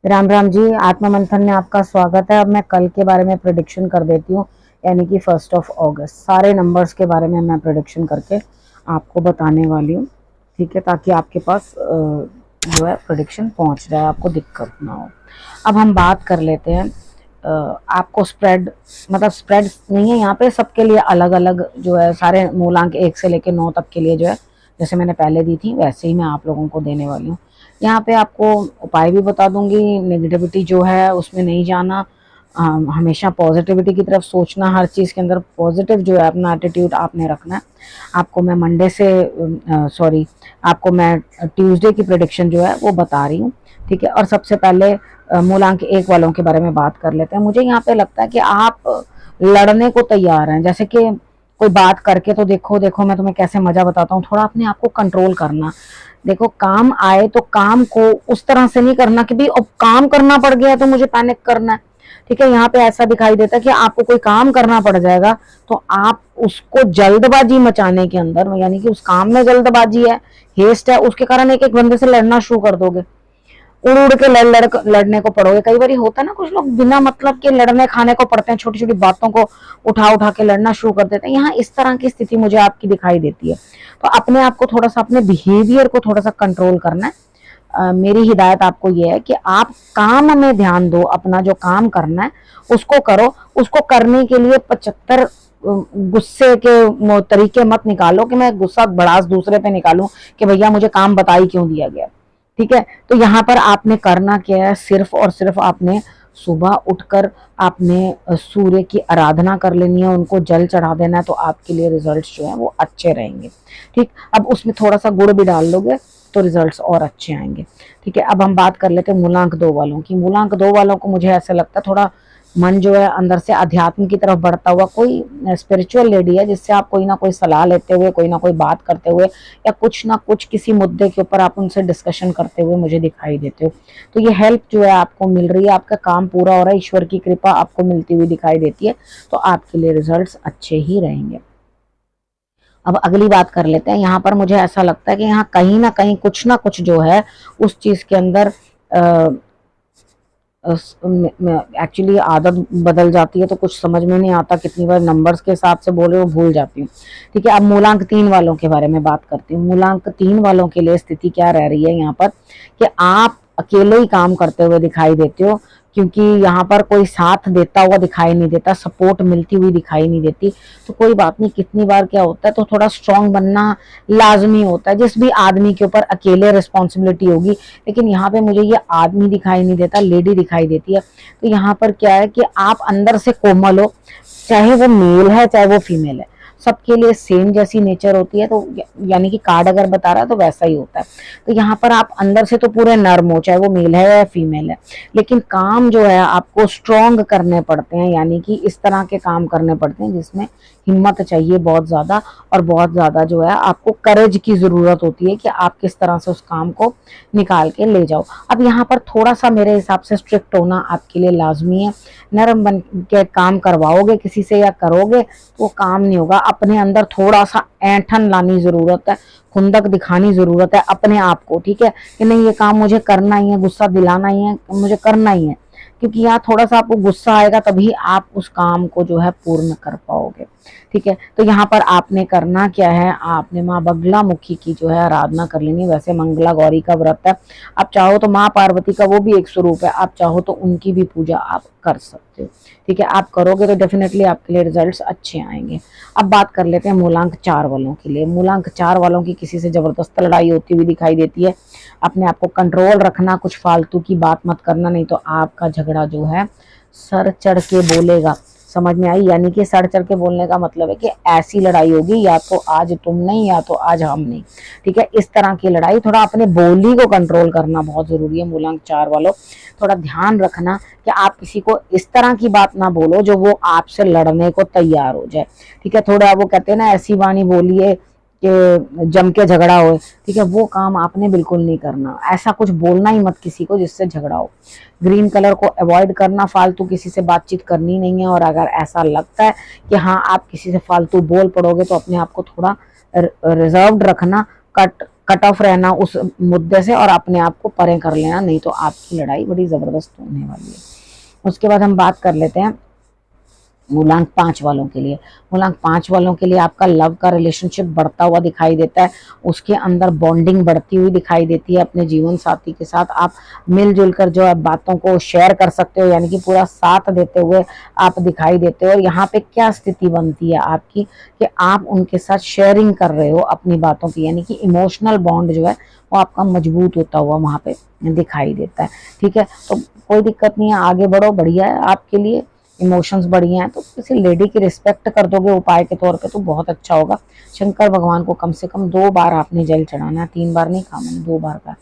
राम राम जी, आत्म मंथन में आपका स्वागत है। अब मैं कल के बारे में प्रेडिक्शन कर देती हूँ, यानी कि 1 सारे नंबर्स के बारे में मैं प्रेडिक्शन करके आपको बताने वाली हूँ। ठीक है, ताकि आपके पास जो है प्रेडिक्शन पहुँच जाए, आपको दिक्कत ना हो। अब हम बात कर लेते हैं। आपको स्प्रेड मतलब स्प्रेड नहीं है यहाँ पे, सबके लिए अलग अलग जो है सारे मूलांक 1 से लेकर 9 तक के लिए जो है, जैसे मैंने पहले दी थी वैसे ही मैं आप लोगों को देने वाली हूँ। यहाँ पे आपको उपाय भी बता दूंगी। नेगेटिविटी जो है उसमें नहीं जाना, हमेशा पॉजिटिविटी की तरफ सोचना, हर चीज़ के अंदर पॉजिटिव जो है अपना एटीट्यूड आपने रखना है। आपको मैं आपको मैं ट्यूसडे की प्रेडिक्शन जो है वो बता रही हूँ। ठीक है, और सबसे पहले मूलांक 1 वालों के बारे में बात कर लेते हैं। मुझे यहाँ पे लगता है कि आप लड़ने को तैयार हैं, जैसे कि कोई बात करके तो देखो देखो मैं तुम्हें कैसे मजा बताता हूँ। थोड़ा अपने आप को कंट्रोल करना। देखो, काम आए तो काम को उस तरह से नहीं करना कि भाई अब काम करना पड़ गया तो मुझे पैनिक करना है। ठीक है, यहाँ पे ऐसा दिखाई देता है कि आपको कोई काम करना पड़ जाएगा तो आप उसको जल्दबाजी मचाने के अंदर, यानी कि उस काम में जल्दबाजी है, हेस्ट है, उसके कारण एक एक बंदे से लड़ना शुरू कर दोगे। उड़ उड़ के लड़ने को पड़ोगे। कई बार होता है ना, कुछ लोग बिना मतलब के लड़ने खाने को पड़ते हैं, छोटी छोटी बातों को उठा उठा के लड़ना शुरू कर देते हैं। यहाँ इस तरह की स्थिति मुझे आपकी दिखाई देती है। तो अपने आप को थोड़ा सा, अपने बिहेवियर को थोड़ा सा कंट्रोल करना है। मेरी हिदायत आपको ये है कि आप काम में ध्यान दो, अपना जो काम करना है उसको करो। उसको करने के लिए 75 गुस्से के तरीके मत निकालो कि मैं गुस्सा भड़ास दूसरे पे निकालूं कि भैया मुझे काम बता ही क्यों दिया गया। ठीक है, तो यहाँ पर आपने करना क्या है, सिर्फ और सिर्फ आपने सुबह उठकर आपने सूर्य की आराधना कर लेनी है, उनको जल चढ़ा देना है, तो आपके लिए रिजल्ट्स जो है वो अच्छे रहेंगे। ठीक, अब उसमें थोड़ा सा गुड़ भी डाल लोगे तो रिजल्ट्स और अच्छे आएंगे। ठीक है, अब हम बात कर लेते हैं मूलांक 2 वालों की। मूलांक 2 वालों को मुझे ऐसा लगता है थोड़ा मन जो है अंदर से अध्यात्म की तरफ बढ़ता हुआ, कोई स्पिरिचुअल लेडी है जिससे आप कोई ना कोई सलाह लेते हुए, कोई ना कोई बात करते हुए, या कुछ ना कुछ किसी मुद्दे के ऊपर आप उनसे डिस्कशन करते हुए मुझे दिखाई देते हो। तो ये हेल्प जो है आपको मिल रही है, आपका काम पूरा हो रहा है, ईश्वर की कृपा आपको मिलती हुई दिखाई देती है, तो आपके लिए रिजल्ट्स अच्छे ही रहेंगे। अब अगली बात कर लेते हैं। यहाँ पर मुझे ऐसा लगता है कि यहाँ कहीं ना कुछ जो है उस चीज के अंदर एक्चुअली आदत बदल जाती है, तो कुछ समझ में नहीं आता, कितनी बार नंबर्स के हिसाब से बोले वो भूल जाती हूँ। ठीक है, अब मूलांक 3 वालों के बारे में बात करती हूँ। मूलांक 3 वालों के लिए स्थिति क्या रह रही है यहाँ पर कि आप अकेले ही काम करते हुए दिखाई देते हो, क्योंकि यहाँ पर कोई साथ देता हुआ दिखाई नहीं देता, सपोर्ट मिलती हुई दिखाई नहीं देती। तो कोई बात नहीं, कितनी बार क्या होता है, तो थोड़ा स्ट्रांग बनना लाजमी होता है। जिस भी आदमी के ऊपर अकेले रिस्पॉन्सिबिलिटी होगी, लेकिन यहाँ पे मुझे ये आदमी दिखाई नहीं देता, लेडी दिखाई देती है। तो यहाँ पर क्या है कि आप अंदर से कोमल हो, चाहे वो मेल है चाहे वो फीमेल है, सबके लिए सेम जैसी नेचर होती है। तो यानी कि कार्ड अगर बता रहा है तो वैसा ही होता है। तो यहाँ पर आप अंदर से तो पूरे नर्म हो, चाहे वो मेल है या फीमेल है, लेकिन काम जो है आपको स्ट्रॉन्ग करने पड़ते हैं, यानी कि इस तरह के काम करने पड़ते हैं जिसमें हिम्मत चाहिए बहुत ज्यादा, और बहुत ज्यादा जो है आपको करेज की जरूरत होती है कि आप किस तरह से उस काम को निकाल के ले जाओ। अब यहाँ पर थोड़ा सा मेरे हिसाब से स्ट्रिक्ट होना आपके लिए लाजमी है। नरम बन के काम करवाओगे किसी से या करोगे तो वो काम नहीं होगा। अपने अंदर थोड़ा सा ऐंठन लानी जरूरत है, खुंदक दिखानी जरूरत है अपने आप को। ठीक है, कि नहीं ये काम मुझे करना ही है, गुस्सा दिलाना ही है, मुझे करना ही है, क्योंकि यहाँ थोड़ा सा आपको गुस्सा आएगा तभी आप उस काम को जो है पूर्ण कर पाओगे। ठीक है, तो यहाँ पर आपने करना क्या है, आपने माँ बगला मुखी की जो है आराधना कर लेनी। वैसे मंगला गौरी का व्रत है, आप चाहो तो माँ पार्वती का वो भी एक स्वरूप है, आप चाहो तो उनकी भी पूजा आप कर सकते हो। ठीक है, आप करोगे तो डेफिनेटली आपके लिए रिजल्ट्स अच्छे आएंगे। अब बात कर लेते हैं मूलांक 4 वालों के लिए। मूलांक 4 वालों की किसी से जबरदस्त लड़ाई होती हुई दिखाई देती है। अपने आप को कंट्रोल रखना, कुछ फालतू की बात मत करना, नहीं तो आपका झगड़ा जो है सर चढ़ के बोलेगा। समझ में आई? यानी कि सर चढ़ के बोलने का मतलब है कि ऐसी लड़ाई होगी, या तो आज तुम नहीं या तो आज हम नहीं। ठीक है, इस तरह की लड़ाई, थोड़ा अपने बोली को कंट्रोल करना बहुत जरूरी है। मूलांक 4 वालों, थोड़ा ध्यान रखना कि आप किसी को इस तरह की बात ना बोलो जो वो आपसे लड़ने को तैयार हो जाए। ठीक है, थोड़ा वो कहते हैं ना, ऐसी वाणी बोलिए कि जम के झगड़ा हो। ठीक है, वो काम आपने बिल्कुल नहीं करना। ऐसा कुछ बोलना ही मत किसी को जिससे झगड़ा हो। ग्रीन कलर को अवॉइड करना, फालतू किसी से बातचीत करनी नहीं है। और अगर ऐसा लगता है कि हाँ आप किसी से फालतू बोल पड़ोगे तो अपने आप को थोड़ा रिजर्व्ड रखना, कट कट ऑफ रहना उस मुद्दे से और अपने आप को परे कर लेना, नहीं तो आपकी लड़ाई बड़ी जबरदस्त होने वाली है। उसके बाद हम बात कर लेते हैं मूलांक 5 वालों के लिए। मूलांक 5 वालों के लिए आपका लव का रिलेशनशिप बढ़ता हुआ दिखाई देता है, उसके अंदर बॉन्डिंग बढ़ती हुई दिखाई देती है। अपने जीवन साथी के साथ आप मिलजुल कर जो है बातों को शेयर कर सकते हो, यानी कि पूरा साथ देते हुए आप दिखाई देते हो। और यहाँ पे क्या स्थिति बनती है आपकी कि आप उनके साथ शेयरिंग कर रहे हो अपनी बातों की, यानी कि इमोशनल बॉन्ड जो है वो आपका मजबूत होता हुआ वहां पे दिखाई देता है। ठीक है, तो कोई दिक्कत नहीं है, आगे बढ़ो, बढ़िया है आपके लिए, इमोशंस बढ़िया हैं। तो किसी लेडी की रिस्पेक्ट कर दोगे उपाय के तौर पे तो बहुत अच्छा होगा। शंकर भगवान को कम से कम 2 बार आपने जल चढ़ाना है, 3 बार नहीं कहा मैंने, 2 बार का,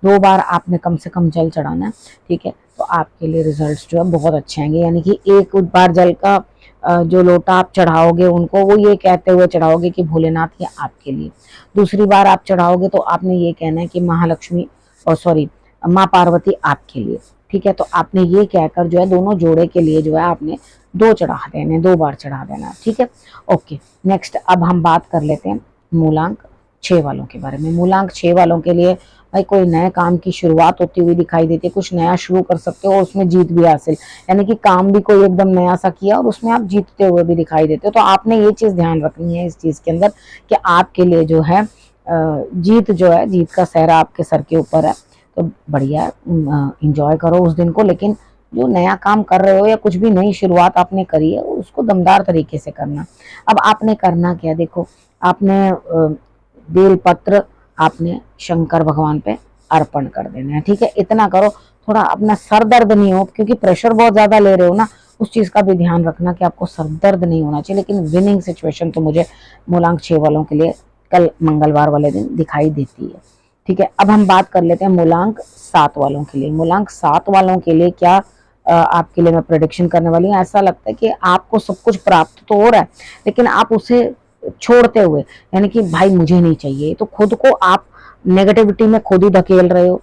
2 बार आपने कम से कम जल चढ़ाना है। ठीक है, तो आपके लिए रिजल्ट्स जो है बहुत अच्छे आएंगे। यानी कि एक बार जल का जो लोटा आप चढ़ाओगे उनको, वो ये कहते हुए चढ़ाओगे कि भोलेनाथ ये आपके लिए। दूसरी बार आप चढ़ाओगे तो आपने ये कहना है कि महालक्ष्मी और सॉरी माँ पार्वती आपके लिए। ठीक है, तो आपने ये कहकर जो है दोनों जोड़े के लिए जो है आपने 2 चढ़ा देने, 2 बार चढ़ा देना। ठीक है, ओके। नेक्स्ट अब हम बात कर लेते हैं मूलांक 6 वालों के बारे में। मूलांक 6 वालों के लिए भाई कोई नए काम की शुरुआत होती हुई दिखाई देती है, कुछ नया शुरू कर सकते हो और उसमें जीत भी हासिल, यानी कि काम भी कोई एकदम नया सा किया और उसमें आप जीतते हुए भी दिखाई देते हो। तो आपने ये चीज ध्यान रखनी है इस चीज के अंदर कि आपके लिए जो है जीत जो है, जीत का सहरा आपके सर के ऊपर है। तो बढ़िया, इंजॉय करो उस दिन को। लेकिन जो नया काम कर रहे हो या कुछ भी नई शुरुआत आपने करी है उसको दमदार तरीके से करना। अब आपने करना क्या, देखो आपने बेल पत्र आपने शंकर भगवान पे अर्पण कर देना है। ठीक है, इतना करो, थोड़ा अपना सर दर्द नहीं हो, क्योंकि प्रेशर बहुत ज्यादा ले रहे हो ना, उस चीज का भी ध्यान रखना कि आपको सर दर्द नहीं होना चाहिए। लेकिन विनिंग सिचुएशन तो मुझे मूलांक 6 वालों के लिए कल मंगलवार वाले दिन दिखाई देती है। ठीक है, अब हम बात कर लेते हैं मूलांक 7 वालों के लिए। मूलांक 7 वालों के लिए क्या आपके लिए मैं प्रेडिक्शन करने वाली हूँ। ऐसा लगता है कि आपको सब कुछ प्राप्त तो हो रहा है, लेकिन आप उसे छोड़ते हुए, यानी कि भाई मुझे नहीं चाहिए, तो खुद को आप नेगेटिविटी में खुद ही धकेल रहे हो।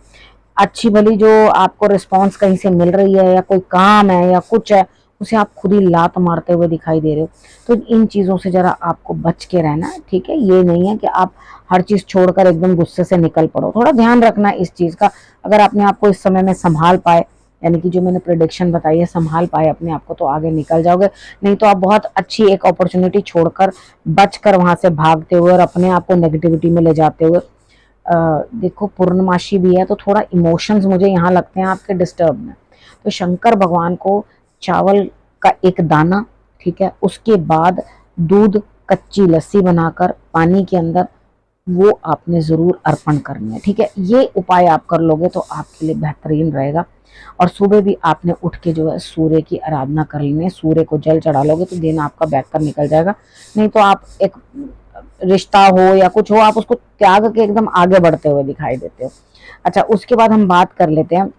अच्छी भली जो आपको रिस्पांस कहीं से मिल रही है या कोई काम है या कुछ है, उसे आप खुद ही लात मारते हुए दिखाई दे रहे हो। तो इन चीजों से जरा आपको बच के रहना है। ठीक है, ये नहीं है कि आप हर चीज छोड़कर एकदम गुस्से से निकल पड़ो, थोड़ा ध्यान रखना इस चीज का। अगर आपने आपको इस समय में संभाल पाए, यानी कि जो मैंने प्रेडिक्शन बताई है संभाल पाए अपने आप को, तो आगे निकल जाओगे। नहीं तो आप बहुत अच्छी एक अपॉर्चुनिटी छोड़कर बचकर वहां से भागते हुए और अपने आप को नेगेटिविटी में ले जाते हुए। देखो पूर्णमासी भी है तो थोड़ा इमोशंस मुझे यहाँ लगते हैं आपके डिस्टर्ब में। तो शंकर भगवान को चावल का एक दाना, ठीक है, उसके बाद दूध कच्ची लस्सी बनाकर पानी के अंदर वो आपने जरूर अर्पण करनी है। ठीक है, ये उपाय आप कर लोगे तो आपके लिए बेहतरीन रहेगा। और सुबह भी आपने उठ के जो है सूर्य की आराधना कर लेनी है, सूर्य को जल चढ़ा लोगे तो दिन आपका बेहतर निकल जाएगा। नहीं तो आप एक रिश्ता हो या कुछ हो, आप उसको त्याग के एकदम आगे बढ़ते हुए दिखाई देते हो। अच्छा, उसके बाद हम बात कर लेते हैं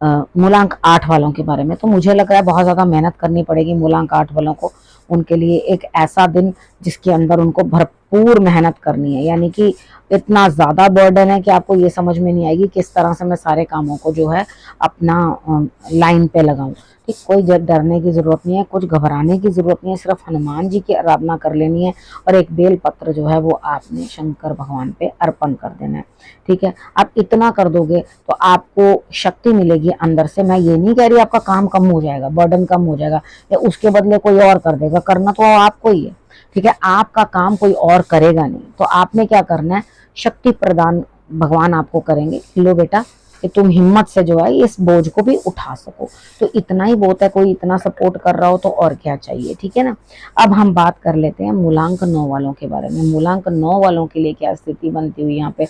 मूलांक 8 वालों के बारे में। तो मुझे लग रहा है बहुत ज्यादा मेहनत करनी पड़ेगी मूलांक 8 वालों को। उनके लिए एक ऐसा दिन जिसके अंदर उनको भरपूर मेहनत करनी है, यानी कि इतना ज्यादा बर्डन है कि आपको ये समझ में नहीं आएगी किस तरह से मैं सारे कामों को जो है अपना लाइन पे लगाऊं। ठीक, कोई डरने की जरूरत नहीं है, कुछ घबराने की जरूरत नहीं है, सिर्फ हनुमान जी की आराधना कर लेनी है और एक बेल पत्र जो है वो आपने शंकर भगवान पे अर्पण कर देना है। ठीक है, आप इतना कर दोगे तो आपको शक्ति मिलेगी अंदर से। मैं ये नहीं कह रही आपका काम कम हो जाएगा, बर्डन कम हो जाएगा या उसके बदले कोई और कर देगा, करना तो आपको ही है। ठीक है, आपका काम कोई और करेगा नहीं, तो आपने क्या करना है, शक्ति प्रदान भगवान आपको करेंगे। लो बेटा, कि तुम हिम्मत से जो है इस बोझ को भी उठा सको, तो इतना ही बहुत है। कोई इतना सपोर्ट कर रहा हो तो और क्या चाहिए। ठीक है ना। अब हम बात कर लेते हैं मूलांक 9 वालों के बारे में। मूलांक 9 वालों के लिए क्या स्थिति बनती हुई यहाँ पे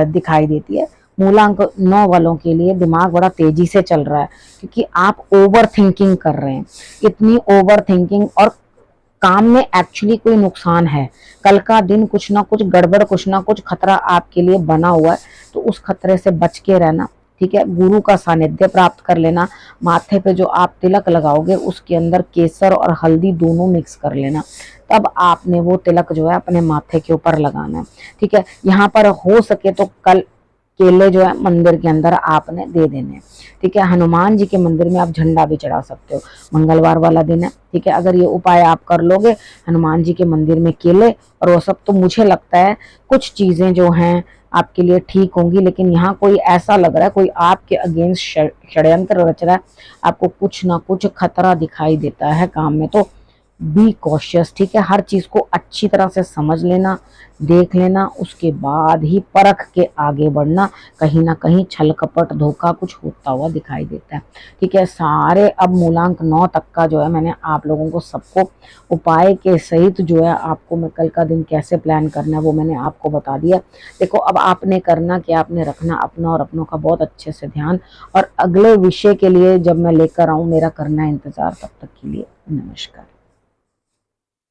दिखाई देती है। मूलांक 9 वालों के लिए दिमाग बड़ा तेजी से चल रहा है, क्योंकि आप ओवर थिंकिंग कर रहे हैं। इतनी ओवर थिंकिंग, और काम में एक्चुअली कोई नुकसान है, कल का दिन कुछ ना कुछ गड़बड़, कुछ ना कुछ खतरा आपके लिए बना हुआ है, तो उस खतरे से बच के रहना। ठीक है, गुरु का सानिध्य प्राप्त कर लेना। माथे पे जो आप तिलक लगाओगे उसके अंदर केसर और हल्दी दोनों मिक्स कर लेना, तब आपने वो तिलक जो है अपने माथे के ऊपर लगाना है। ठीक है, यहाँ पर हो सके तो कल केले जो है मंदिर के अंदर आपने दे देने। ठीक है, हनुमान जी के मंदिर में आप झंडा भी चढ़ा सकते हो, मंगलवार वाला दिन है। ठीक है, अगर ये उपाय आप कर लोगे, हनुमान जी के मंदिर में केले और वो सब, तो मुझे लगता है कुछ चीजें जो हैं आपके लिए ठीक होंगी। लेकिन यहाँ कोई ऐसा लग रहा है कोई आपके अगेंस्ट षड्यंत्र रच रहा है, आपको कुछ ना कुछ खतरा दिखाई देता है काम में। तो बी कॉशियस। ठीक है, हर चीज को अच्छी तरह से समझ लेना, देख लेना, उसके बाद ही परख के आगे बढ़ना। कहीं ना कहीं छल कपट धोखा कुछ होता हुआ दिखाई देता है। ठीक है, सारे अब मूलांक 9 तक का जो है मैंने आप लोगों को सबको उपाय के सहित जो है आपको मैं कल का दिन कैसे प्लान करना है वो मैंने आपको बता दिया। देखो अब आपने करना क्या, आपने रखना अपना और अपनों का बहुत अच्छे से ध्यान, और अगले विषय के लिए जब मैं लेकर आऊं मेरा करना है इंतजार। तब तक के लिए नमस्कार।